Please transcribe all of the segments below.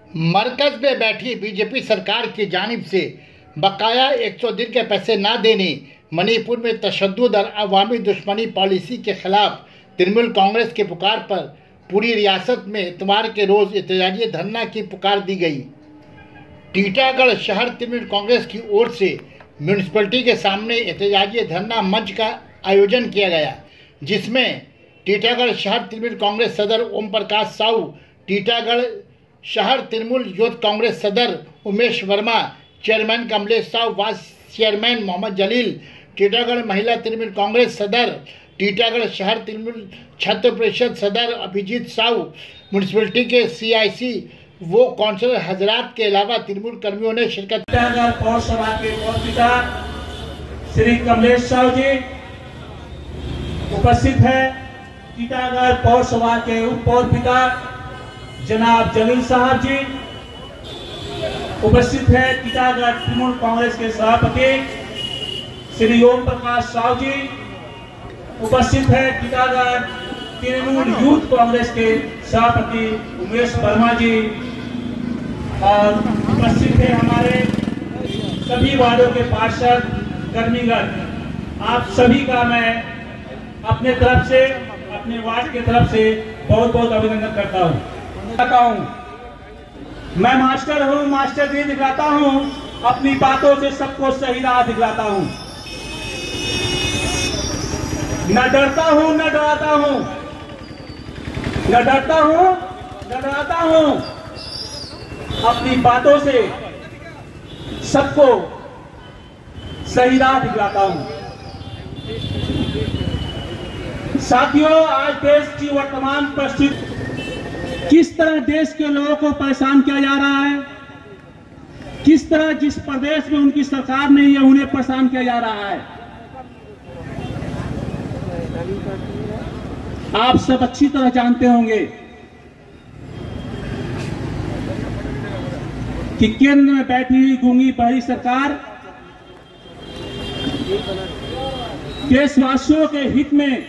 मरकज में बैठी बीजेपी सरकार की जानिब से बकाया 100 दिन के पैसे न देने, मणिपुर में तशद्दुद और अवामी दुश्मनी पॉलिसी के खिलाफ तृणमूल कांग्रेस की पुकार पर पूरी रियासत में इतवार के रोज एहतजाजी धरना की पुकार दी गई। टीटागढ़ शहर तृणमूल कांग्रेस की ओर से म्यूनिसिपैलिटी के सामने एहतजाजी धरना मंच का आयोजन किया गया, जिसमें टीटागढ़ शहर तृणमूल कांग्रेस सदर ओम प्रकाश साहू, टीटागढ़ शहर तृणमूल यूथ कांग्रेस सदर Umesh Verma, chairman Kamlesh Sahu, vice chairman Mohammad Jalil, Titagarh महिला तृणमूल कांग्रेस सदर, टीटागढ़ शहर तृणमूल छात्र परिषद सदर अभिजीत साहू, म्यूनिसिपैलिटी के CIC वो काउंसिलर हजरात के अलावा तृणमूल कर्मियों ने शिरकत। टीटागढ़ पौरसभा के पौरपिता श्री कमलेश साहू जी उपस्थित है। टीटागढ़ पौरसभा के उप पौरपिता जनाब जलील साहब जी उपस्थित है। टीटागढ़ तृणमूल कांग्रेस के सभापति श्री ओम प्रकाश साहू जी उपस्थित है। टीटागढ़ तृणमूल यूथ कांग्रेस के सभापति उमेश वर्मा जी और उपस्थित है हमारे सभी वार्डों के पार्षद कर्मीगण। आप सभी का मैं अपने तरफ से, अपने वार्ड की तरफ से बहुत बहुत अभिनंदन करता हूँ। मैं मास्टर हूँ, मास्टरगिरी दिखलाता हूँ, अपनी बातों से सबको सही राह दिखलाता हूँ। न डरता हूँ न डराता हूँ, न डरता हूँ न डराता हूँ, अपनी बातों से सबको सही राह दिखलाता हूँ। साथियों, आज देश की वर्तमान परिस्थिति, किस तरह देश के लोगों को परेशान किया जा रहा है, किस तरह जिस प्रदेश में उनकी सरकार नहीं है उन्हें परेशान किया जा रहा है, आप सब अच्छी तरह जानते होंगे कि केंद्र में बैठी हुई गूंगी बहरी सरकार देशवासियों के हित में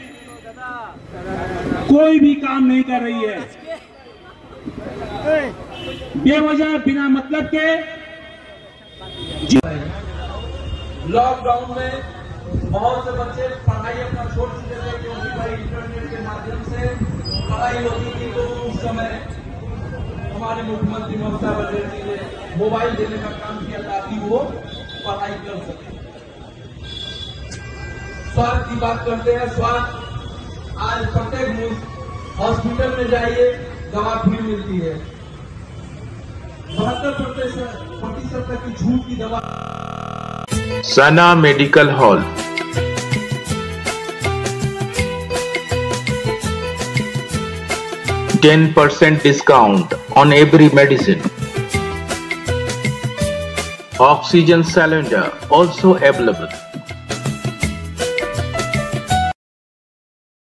कोई भी काम नहीं कर रही है। बेवजह बिना मतलब के लॉकडाउन में बहुत से बच्चे पढ़ाई अपना छोड़ चुके थे, क्योंकि भाई इंटरनेट के माध्यम से पढ़ाई होती थी। तो उस समय हमारे मुख्यमंत्री ममता बनर्जी ने मोबाइल देने का काम किया ताकि वो पढ़ाई कर सके। स्वास्थ्य की बात करते हैं। स्वास्थ्य आज प्रत्येक हॉस्पिटल में जाइए दवा फ्री मिलती है। 72% तक की छूट की दवा। सना medical hall, %10 discount on every medicine. Oxygen cylinder also available.